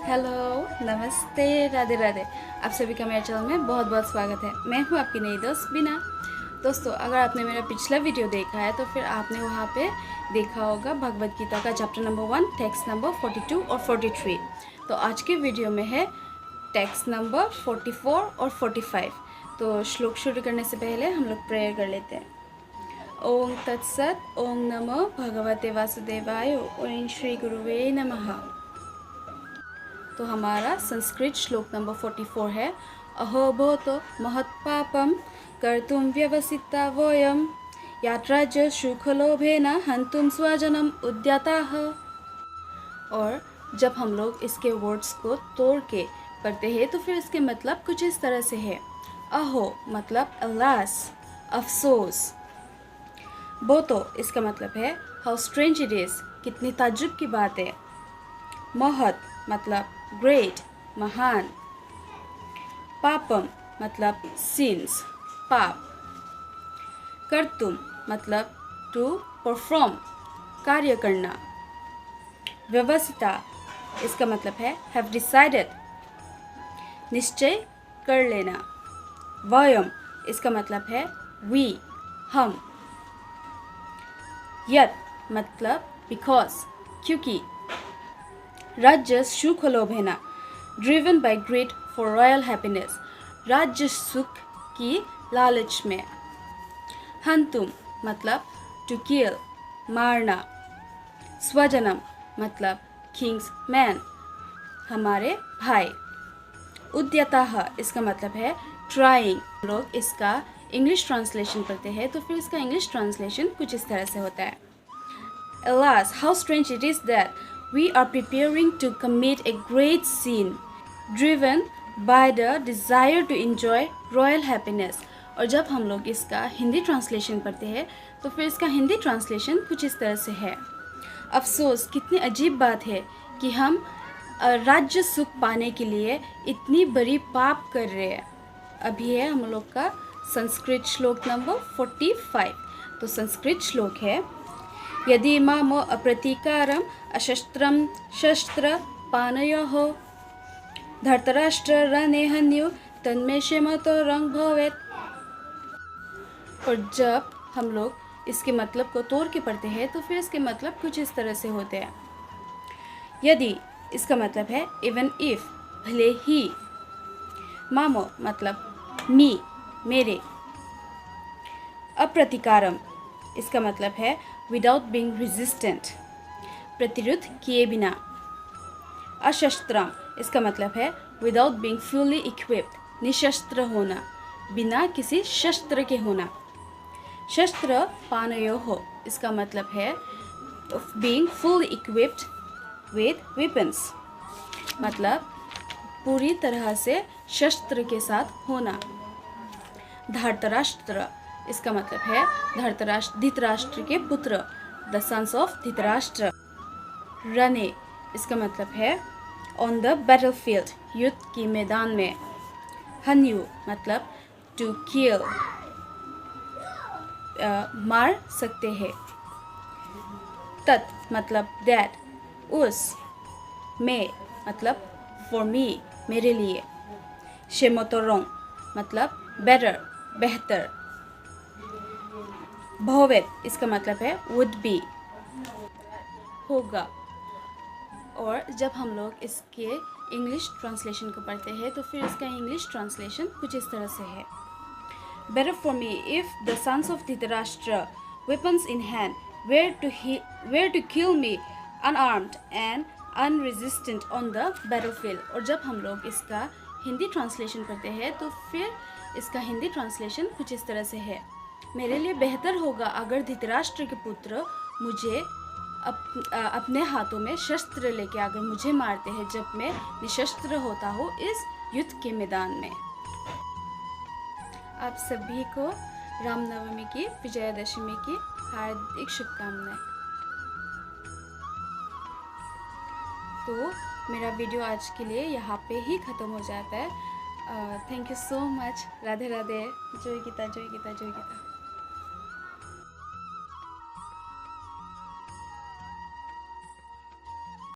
Hello, नमस्ते, राधे राधे। आप सभी का मेरे चैनल में बहुत बहुत स्वागत है। मैं हूँ आपकी नई दोस्त बिना। दोस्तों, अगर आपने मेरा पिछला वीडियो देखा है तो फिर आपने वहाँ पे देखा होगा भगवद गीता का चैप्टर नंबर 1 टेक्स्ट नंबर 42 और 43। तो आज के वीडियो में है टेक्स्ट नंबर 44 और 45। तो श्लोक शुरू करने से पहले हम लोग प्रेयर कर लेते हैं। ओम तत्सत। ओम नमो भगवते वासुदेवाय। ओम श्री गुरुवे नमः। तो हमारा संस्कृत श्लोक नंबर 44 है। अहो भोतो महत्पापम कर्तुम व्यवसिता वयम यात्राज सुखलोभेन हंतुम स्वजनम उद्यताः। और जब हम लोग इसके वर्ड्स को तोड़ के पढ़ते हैं तो फिर इसके मतलब कुछ इस तरह से है। अहो मतलब अलास, अफसोस। बोतो इसका मतलब है हाउ स्ट्रेंज इट इज़, कितनी ताज्जुब की बात है। महत मतलब ग्रेट, महान। पापम मतलब सिंस, पाप। कर्तुम मतलब टू परफॉर्म, कार्य करना। व्यवसिता इसका मतलब है हैव डिसाइडेड, निश्चय कर लेना। वयम इसका मतलब है वी, हम। यत मतलब बिकॉज, क्योंकि। राज्य सुख लोभेना driven by greed for royal happiness, राज्य सुख की लालच में। हंतुम मतलब टू किल, मारना। स्वजनम मतलब किंग्स मैन, हमारे भाई। उद्यताः इसका मतलब है ट्राइंग। लोग इसका इंग्लिश ट्रांसलेशन करते हैं तो फिर इसका इंग्लिश ट्रांसलेशन कुछ इस तरह से होता है। Alas, how strange it is that we are preparing to commit a great sin, driven by the desire to enjoy royal happiness। और जब हम लोग इसका हिंदी ट्रांसलेशन पढ़ते हैं तो फिर इसका हिंदी ट्रांसलेशन कुछ इस तरह से है। अफसोस, कितनी अजीब बात है कि हम राज्य सुख पाने के लिए इतनी बड़ी पाप कर रहे हैं। अभी है हम लोग का संस्कृत श्लोक नंबर 45। तो संस्कृत श्लोक है यदि मामो अप्रतीकारम अशस्त्रम शस्त्र पानयोः धर्तराष्ट्र रनेहन्यु तन्मे शेमतो रंग भवेत्। और जब हम लोग इसके मतलब को तोड़ के पढ़ते हैं तो फिर इसके मतलब कुछ इस तरह से होते हैं। यदि इसका मतलब है इवन इफ, भले ही। मामो मतलब मी, मेरे। अप्रतिकारम इसका मतलब है विदाउट बीइंग रेजिस्टेंट, प्रतिरोध किए बिना। अशस्त्रम इसका मतलब है विदाउट बीइंग फुली इक्विप्ड, निशस्त्र होना, बिना किसी शस्त्र के होना। शस्त्र पानयोः इसका मतलब है being fully equipped with weapons, मतलब पूरी तरह से शस्त्र के साथ होना। धर्तराष्ट्र इसका मतलब है धृतराष्ट्र के पुत्र, द सन्स ऑफ धृतराष्ट्र। रने इसका मतलब है ऑन द बैटलफील्ड, युद्ध की मैदान में। हन्यु मतलब टू किल, मार सकते हैं। तत् मतलब दैट, उस। में मतलब फॉर मी, मेरे लिए। शेमोतोरोंग मतलब बेटर, बेहतर। भवेत् इसका मतलब है वुड बी, होगा। और जब हम लोग इसके इंग्लिश ट्रांसलेशन को पढ़ते हैं तो फिर इसका इंग्लिश ट्रांसलेशन कुछ इस तरह से है। Better for me if the sons of Dhritarashtra weapons in hand were to kill me unarmed and unresistant on the battlefield. और जब हम लोग इसका हिंदी ट्रांसलेशन करते हैं तो फिर इसका हिंदी ट्रांसलेशन कुछ इस तरह से है। मेरे लिए बेहतर होगा अगर धृतराष्ट्र के पुत्र मुझे अपने हाथों में शस्त्र लेके अगर मुझे मारते हैं जब मैं निशस्त्र होता हूँ इस युद्ध के मैदान में। आप सभी को रामनवमी की, विजयादशमी की हार्दिक शुभकामनाएं। तो मेरा वीडियो आज के लिए यहाँ पे ही ख़त्म हो जाता है। Thank you so much. Radhe Radhe. जय गीता, जय गीता, जय गीता।